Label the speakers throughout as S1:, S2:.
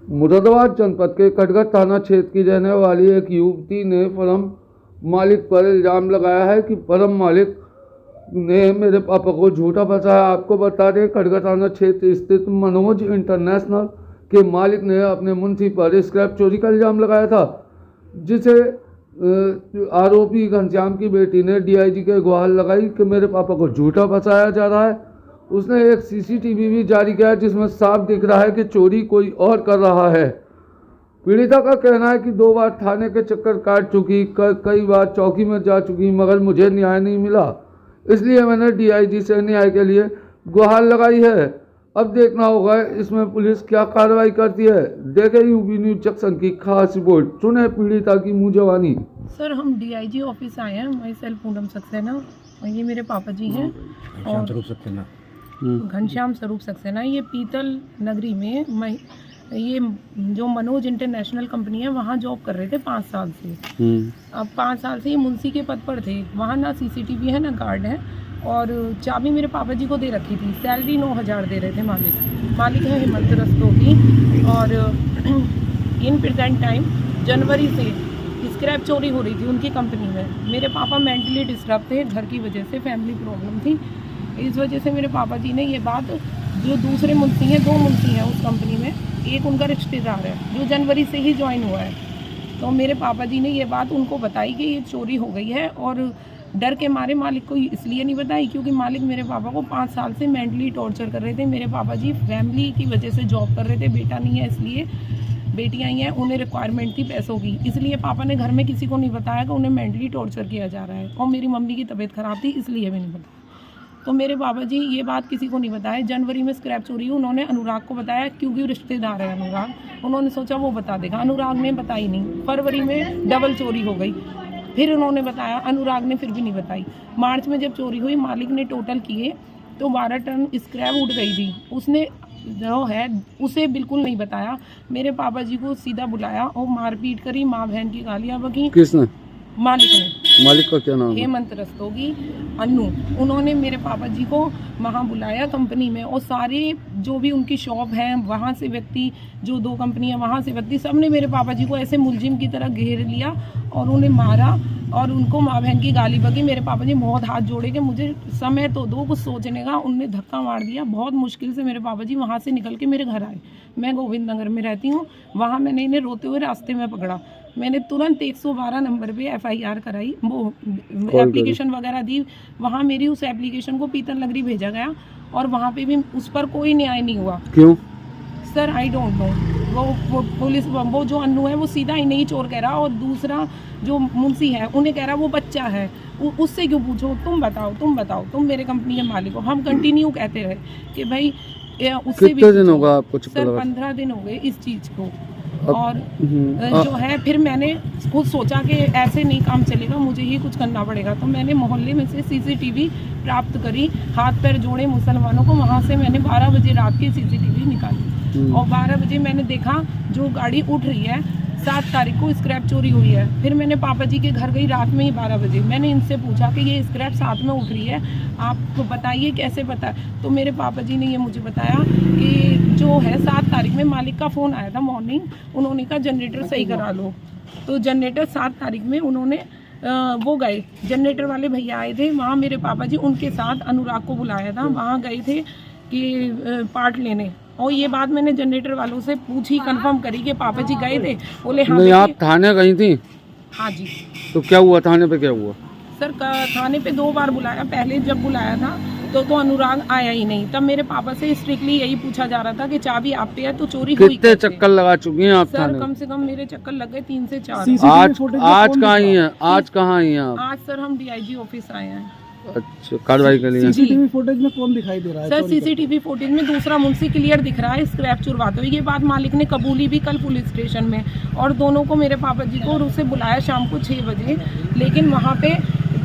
S1: मुरादाबाद जनपद के कटघर थाना क्षेत्र की रहने वाली एक युवती ने फर्म मालिक पर इल्ज़ाम लगाया है कि फर्म मालिक ने मेरे पापा को झूठा फंसाया। आपको बता दें, कटघर थाना क्षेत्र स्थित मनोज इंटरनेशनल के मालिक ने अपने मुंशी पर स्क्रैप चोरी का इल्ज़ाम लगाया था, जिसे आरोपी घनश्याम की बेटी ने डीआईजी के गुहार लगाई कि मेरे पापा को झूठा फंसाया जा रहा है। उसने एक सीसीटीवी भी जारी किया जिसमें साफ दिख रहा है कि चोरी कोई और कर रहा है। पीड़िता का कहना है कि 2 बार थाने के चक्कर काट चुकी, कई बार चौकी में जा चुकी, मगर मुझे न्याय नहीं मिला, इसलिए मैंने डीआईजी से न्याय के लिए गुहार लगाई है। अब देखना होगा इसमें पुलिस क्या कार्रवाई करती है। देखें यूपी न्यूज जंक्शन की खास रिपोर्ट, सुने पीड़िता की मुँह जवानी।
S2: सर, हम डीआईजी ऑफिस आए हैं। माई सेल्फ पूनम सक्सेना, ये मेरे पापा जी हैं और घनश्याम स्वरूप सक्सेना। ये पीतल नगरी में ये जो मनोज इंटरनेशनल कंपनी है वहाँ जॉब कर रहे थे 5 साल से। अब 5 साल से ये मुंशी के पद पर थे। वहाँ ना सीसीटीवी है ना गार्ड है, और चाबी मेरे पापा जी को दे रखी थी। सैलरी 9,000 दे रहे थे मालिक है हेमंत रस्तोगी। और इन प्रेजेंट टाइम जनवरी से स्क्रैप चोरी हो रही थी उनकी कंपनी में। मेरे पापा मेंटली डिस्टर्ब थे, घर की वजह से फैमिली प्रॉब्लम थी। इस वजह से मेरे पापा जी ने ये बात, जो दूसरे मुंशी हैं, 2 मुंशी हैं उस कंपनी में, एक उनका रिश्तेदार है जो जनवरी से ही ज्वाइन हुआ है, तो मेरे पापा जी ने ये बात उनको बताई कि ये चोरी हो गई है। और डर के मारे मालिक को इसलिए नहीं बताई क्योंकि मालिक मेरे पापा को 5 साल से मेंटली टॉर्चर कर रहे थे। मेरे पापा जी फैमिली की वजह से जॉब कर रहे थे, बेटा नहीं है इसलिए, बेटियाँ ही हैं, उन्हें रिक्वायरमेंट थी पैसों की, इसलिए पापा ने घर में किसी को नहीं बताया कि उन्हें मेंटली टॉर्चर किया जा रहा है। और मेरी मम्मी की तबीयत ख़राब थी इसलिए भी नहीं बताया। तो मेरे बाबा जी ये बात किसी को नहीं बताया। जनवरी में स्क्रैप चोरी उन्होंने अनुराग को बताया क्योंकि रिश्तेदार है अनुराग। उन्होंने सोचा वो बता देगा, अनुराग ने बताई नहीं। फरवरी में डबल चोरी हो गई, फिर उन्होंने बताया, अनुराग ने फिर भी नहीं बताई। मार्च में जब चोरी हुई मालिक ने टोटल किए तो 12 टन स्क्रैप उठ गई थी। उसने जो है उसे बिल्कुल नहीं बताया। मेरे पापा जी को सीधा बुलाया और मारपीट करी, माँ बहन की गालियाँ बकी।
S1: किसने?
S2: मालिक ने।
S1: मालिक का क्या नाम है?
S2: हेमंत रस्तोगी, अन्नू। उन्होंने मेरे पापा जी को वहाँ बुलाया कंपनी में, और सारे जो भी उनकी शॉप है वहाँ से व्यक्ति, जो 2 कंपनी है वहाँ से व्यक्ति, सब ने मेरे पापा जी को ऐसे मुलजिम की तरह घेर लिया और उन्हें मारा और उनको माँ बहन की गाली बकी। मेरे पापा जी बहुत हाथ जोड़े कि मुझे समय तो दो कुछ सोचने का। उनने धक्का मार दिया। बहुत मुश्किल से मेरे पापा जी वहाँ से निकल के मेरे घर आए। मैं गोविंद नगर में रहती हूँ। वहाँ मैंने इन्हें रोते हुए रास्ते में पकड़ा। मैंने तुरंत 112 नंबर पे FIR कराई, वो एप्लीकेशन वगैरह दी। वहाँ मेरी उस एप्लीकेशन को पीतल नगरी भेजा गया और वहाँ पे भी उस पर कोई न्याय नहीं हुआ।
S1: क्यों?
S2: Sir I don't know. वो पुलिस, वो जो अन्नू है वो सीधा ही नहीं चोर कह रहा, और दूसरा जो मुंशी है उन्हें कह रहा वो बच्चा है, उससे क्यों पूछो, तुम बताओ, तुम मेरे कंपनी के मालिक हो। हम कंटिन्यू कहते रहे कि भाई उससे भी।
S1: कितने दिन होगा आपको?
S2: सर 15 दिन हो गए इस चीज़ को। और जो है फिर मैंने खुद सोचा कि ऐसे नहीं काम चलेगा, मुझे ही कुछ करना पड़ेगा। तो मैंने मोहल्ले में से CCTV प्राप्त करी, हाथ पैर जोड़े मुसलमानों को। वहाँ से मैंने 12 बजे रात की CCTV निकाली और 12 बजे मैंने देखा जो गाड़ी उठ रही है, 7 तारीख को स्क्रैप चोरी हुई है। फिर मैंने पापा जी के घर गई रात में ही 12 बजे। मैंने इनसे पूछा कि ये स्क्रैप साथ में उठ रही है, आप बताइए कैसे पता। तो मेरे पापा जी ने ये मुझे बताया कि जो है 7 तारीख में मालिक का फ़ोन आया था मॉर्निंग। उन्होंने कहा जनरेटर सही करा लो। तो जनरेटर 7 तारीख में उन्होंने वो गए, जनरेटर वाले भैया आए थे वहाँ। मेरे पापा जी उनके साथ अनुराग को बुलाया था, वहाँ गए थे कि पार्ट लेने। और ये बात मैंने जनरेटर वालों से पूछी, कंफर्म करी कि पापा जी गए थे। बोले हाँ।
S1: नहीं, आप थाने गई थी?
S2: हाँ जी।
S1: तो क्या हुआ थाने पे? क्या हुआ?
S2: सर थाने पे 2 बार बुलाया। पहले जब बुलाया था तो अनुराग आया ही नहीं। तब मेरे पापा से स्ट्रिक्टली यही पूछा जा रहा था कि चाबी आप पे है तो चोरी हुई।
S1: कितने चक्कर लगा चुकी हैं आप
S2: सर
S1: थाने?
S2: कम से कम मेरे चक्कर लग गए 3 से 4।
S1: आज कहाँ आई हैं? आज कहाँ आई हैं आप?
S2: आज सर हम DIG ऑफिस आए हैं।
S1: अच्छा, कार्रवाई के लिए।
S3: CCTV फुटेज में कौन दिखाई दे रहा है?
S2: सर CCTV फुटेज में दूसरा मुंशी क्लियर दिख रहा है स्क्रैप चुरवाते हुए। ये बात मालिक ने कबूली भी कल पुलिस स्टेशन में। और दोनों को, मेरे पापा जी को, और उसे बुलाया शाम को 6 बजे। लेकिन वहाँ पे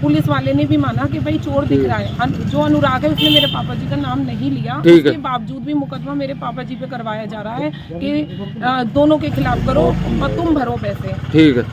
S2: पुलिस वाले ने भी माना कि भाई चोर दिख रहा है। जो अनुराग है उसने मेरे पापा जी का नाम नहीं लिया। उसके बावजूद भी मुकदमा मेरे पापा जी पे करवाया जा रहा है कि दोनों के खिलाफ करो और तुम भरो पैसे।
S1: ठीक है।